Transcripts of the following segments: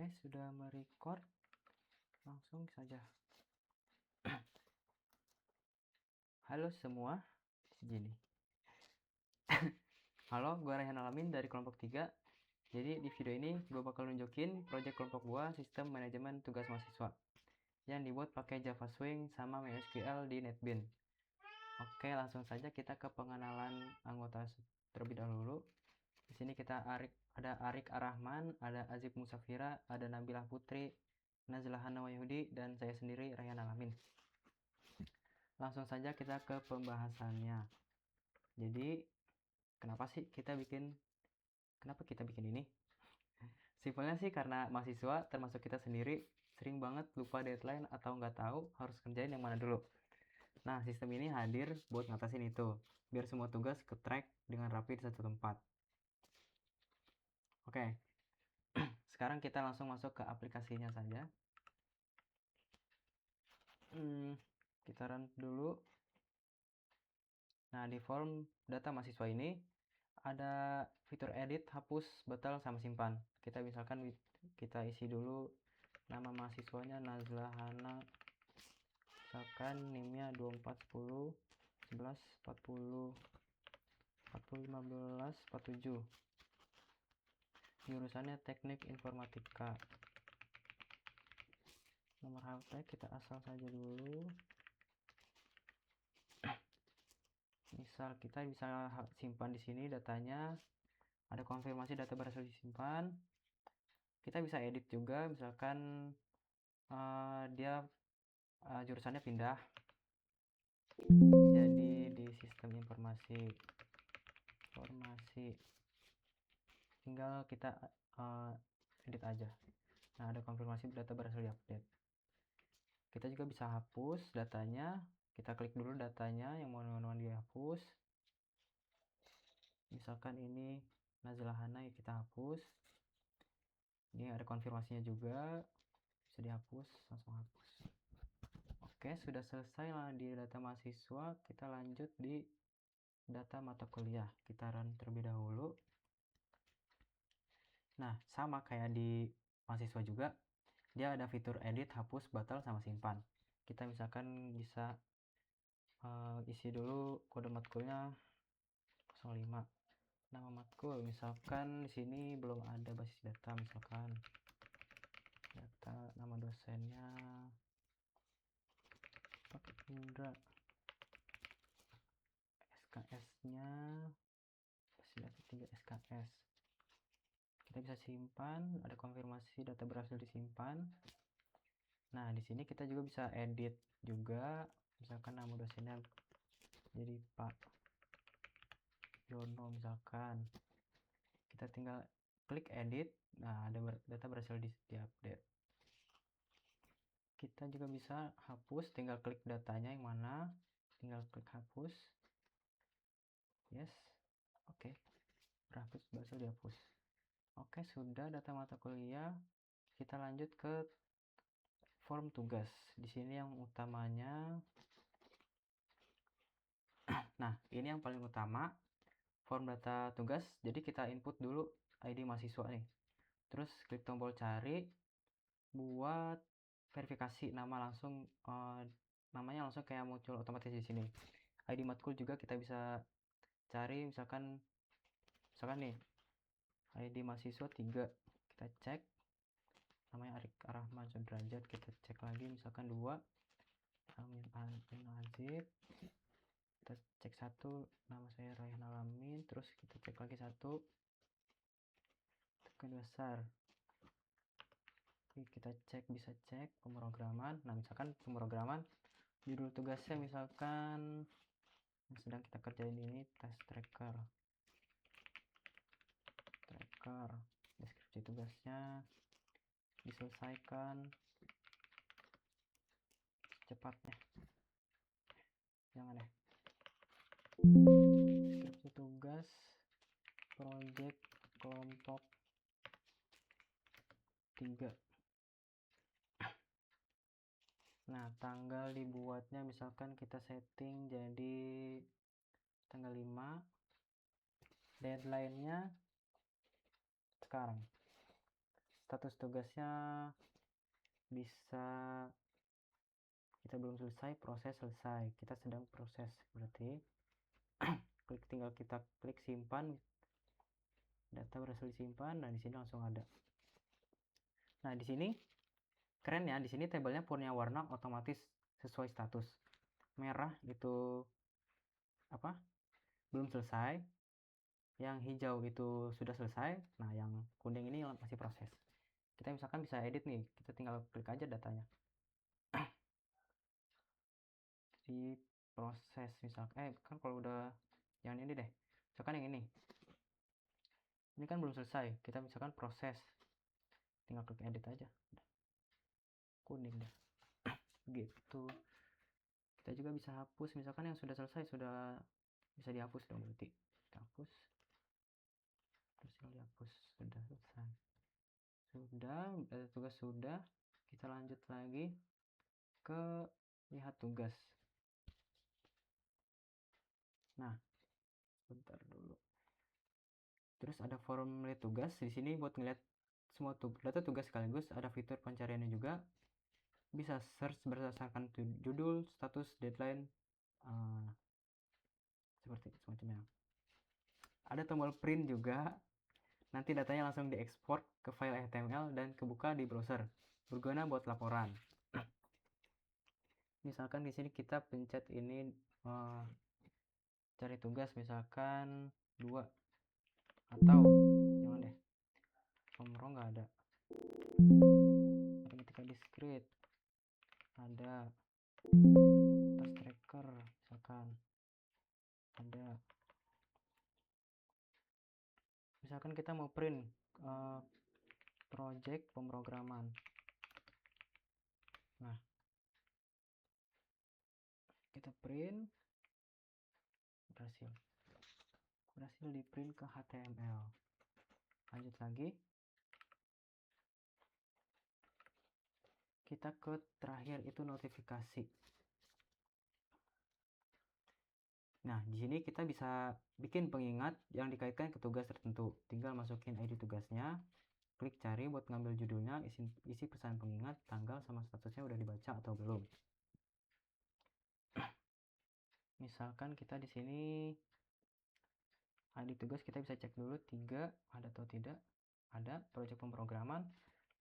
Oke, sudah merecord, langsung saja. Halo semua, segini. Halo, gue Rayhan Alamin dari kelompok 3. Jadi di video ini gue bakal nunjukin project kelompok gue, sistem manajemen tugas mahasiswa yang dibuat pakai Java Swing sama MySQL di NetBeans. Oke, langsung saja kita ke pengenalan anggota terlebih dahulu. Di sini ada Arik Arahman, ada Azib Musafira, ada Nabilah Putri, Nazlah Hana Wahyudi, dan saya sendiri Rayhan Alamin. Langsung saja kita ke pembahasannya. Jadi kenapa kita bikin ini? Simpelnya sih karena mahasiswa termasuk kita sendiri sering banget lupa deadline atau nggak tahu harus kerjain yang mana dulu. Nah, sistem ini hadir buat ngatasin itu, biar semua tugas ke track dengan rapi di satu tempat. Oke, sekarang kita langsung masuk ke aplikasinya saja. Kita run dulu. Nah, di form data mahasiswa ini ada fitur edit, hapus, batal, sama simpan. Kita misalkan kita isi dulu nama mahasiswanya Nazlah Hana, misalkan NIM-nya 2410 11 40 40 15 47, jurusannya teknik informatika, nomor HP kita asal saja dulu. Misal kita bisa simpan di sini datanya, ada konfirmasi data berhasil disimpan. Kita bisa edit juga, misalkan dia jurusannya pindah jadi di sistem informasi, tinggal kita edit aja. Nah, ada konfirmasi data berhasil diupdate. Kita juga bisa hapus datanya. Kita klik dulu datanya yang mau dihapus. Misalkan ini Nazlah Hana, ya kita hapus. Ini ada konfirmasinya juga, bisa dihapus, langsung hapus. Oke, sudah selesai lah di data mahasiswa. Kita lanjut di data mata kuliah. Kita run terlebih dahulu. Nah, sama kayak di mahasiswa juga, dia ada fitur edit, hapus, batal, sama simpan. Kita misalkan bisa isi dulu kode matkulnya 05. Nama matkul, misalkan di sini belum ada basis data, misalkan data, nama dosennya pakai Indra, SKS-nya basis data 3 SKS. Kita bisa simpan, ada konfirmasi data berhasil disimpan. Nah, di sini kita juga bisa edit juga, misalkan nama dosennya jadi Pak Yono misalkan. Kita tinggal klik edit. Nah, ada data berhasil diupdate. Kita juga bisa hapus, tinggal klik datanya yang mana, tinggal klik hapus. Yes, oke. Berhasil dihapus. Oke, sudah data mata kuliah. Kita lanjut ke form tugas. Di sini yang utamanya, nah ini yang paling utama, form data tugas. Jadi kita input dulu ID mahasiswa nih. Terus klik tombol cari buat verifikasi nama langsung, namanya langsung kayak muncul otomatis di sini. ID matkul juga kita bisa cari, misalkan nih ID mahasiswa 3, kita cek namanya Arik Arahman Sudrajat, kita cek lagi misalkan 2 Amin Azib, kita cek 1 nama saya Rayhan Alamin, terus kita cek lagi 1 tekan dasar. Kita cek, bisa cek pemrograman. Nah, misalkan pemrograman judul tugasnya misalkan yang sedang kita kerjain ini test tracker, deskripsi tugasnya diselesaikan secepatnya, jangan deh. Deskripsi tugas project kelompok 3. Nah, tanggal dibuatnya misalkan kita setting jadi tanggal 5, deadline-nya sekarang. status tugasnya bisa kita belum selesai, proses selesai, kita sedang proses, berarti tinggal kita klik simpan, data berhasil disimpan. Nah, di sini langsung ada. Nah, di sini keren ya, di sini tabelnya punya warna otomatis sesuai status. Merah itu apa? Belum selesai. Yang hijau itu sudah selesai. Nah, yang kuning ini masih proses. Kita misalkan bisa edit nih, kita tinggal klik aja datanya. Di proses misalkan kan kalau udah yang ini deh. Misalkan yang ini. Ini kan belum selesai. Kita misalkan proses. Tinggal klik edit aja. Kuning deh. Gitu. Kita juga bisa hapus, misalkan yang sudah selesai sudah bisa dihapus dong, berarti kita hapus, terus tinggal dihapus, sudah selesai. Sudah, tugas sudah. Kita lanjut lagi ke lihat tugas. Nah, bentar dulu. Terus ada forum lihat tugas di sini buat ngeliat semua data tugas sekaligus. Ada fitur pencariannya juga. Bisa search berdasarkan judul, status, deadline, seperti semacamnya. Ada tombol print juga. Nanti datanya langsung diekspor ke file HTML dan kebuka di browser. Berguna buat laporan. Misalkan di sini kita pencet ini cari tugas misalkan 2, atau jangan deh, nomor nggak ada. Ketika discrete ada, task tracker misalkan ada. Misalkan kita mau print project pemrograman. Nah, kita print, berhasil di print ke HTML. Lanjut lagi, kita ke terakhir itu notifikasi. Nah, di sini kita bisa bikin pengingat yang dikaitkan ke tugas tertentu. Tinggal masukin ID tugasnya, klik cari buat ngambil judulnya, isi pesan pengingat, tanggal sama statusnya udah dibaca atau belum. Misalkan kita di sini ID tugas, kita bisa cek dulu 3 ada atau tidak. Ada. Project pemrograman,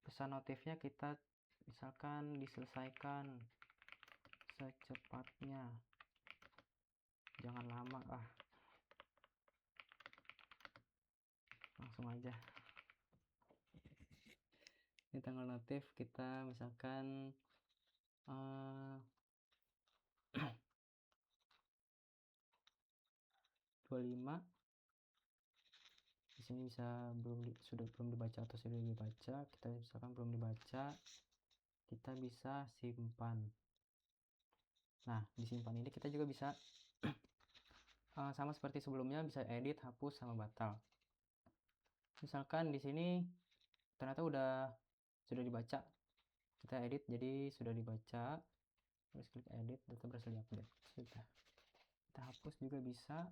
pesan notifnya kita misalkan diselesaikan secepatnya, jangan lama, langsung aja. Ini tanggal notif kita misalkan 25. Di sini bisa belum dibaca atau sudah dibaca. Kita misalkan belum dibaca, kita bisa simpan. Nah, di simpan ini kita juga bisa sama seperti sebelumnya, bisa edit, hapus, sama batal. Misalkan di sini ternyata sudah dibaca, kita edit jadi sudah dibaca, terus klik edit, data berhasil diupdate. Sudah. Kita hapus juga bisa,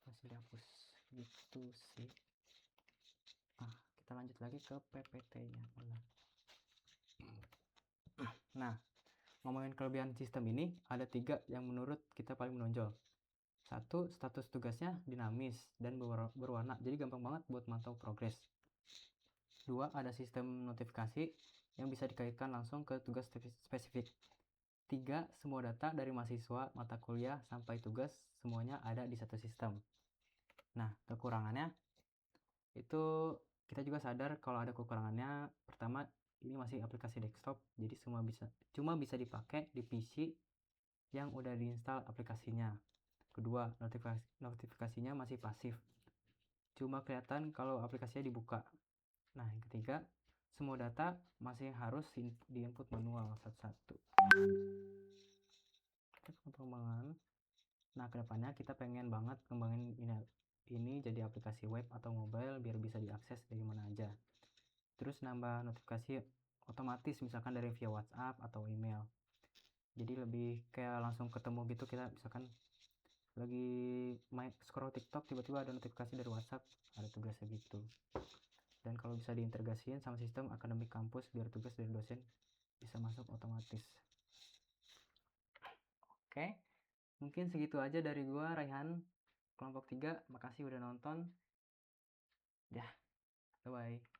berhasil dihapus. Gitu sih. Kita lanjut lagi ke PPT-nya. Nah, ngomongin kelebihan sistem ini, ada 3 yang menurut kita paling menonjol. 1, status tugasnya dinamis dan berwarna, jadi gampang banget buat mantau progres. 2, ada sistem notifikasi yang bisa dikaitkan langsung ke tugas spesifik. 3, semua data dari mahasiswa, mata kuliah, sampai tugas, semuanya ada di satu sistem. Nah, kekurangannya itu kita juga sadar kalau ada kekurangannya. Pertama, ini masih aplikasi desktop, jadi cuma bisa dipakai di PC yang udah diinstal aplikasinya. Kedua, notifikasinya masih pasif, cuma kelihatan kalau aplikasinya dibuka. Nah, yang ketiga, semua data masih harus diinput manual satu-satu. Pengembangan. Nah, kedepannya kita pengen banget kembangin ini jadi aplikasi web atau mobile biar bisa diakses dari mana aja. Terus nambah notifikasi otomatis misalkan dari via WhatsApp atau email. Jadi lebih kayak langsung ketemu gitu. Kita misalkan lagi scroll TikTok, tiba-tiba ada notifikasi dari WhatsApp, ada tugasnya gitu. Dan kalau bisa diintegrasiin sama sistem akademik kampus biar tugas dari dosen bisa masuk otomatis. Oke, mungkin segitu aja dari gua, Raihan, kelompok 3. Makasih udah nonton. Ya, bye-bye.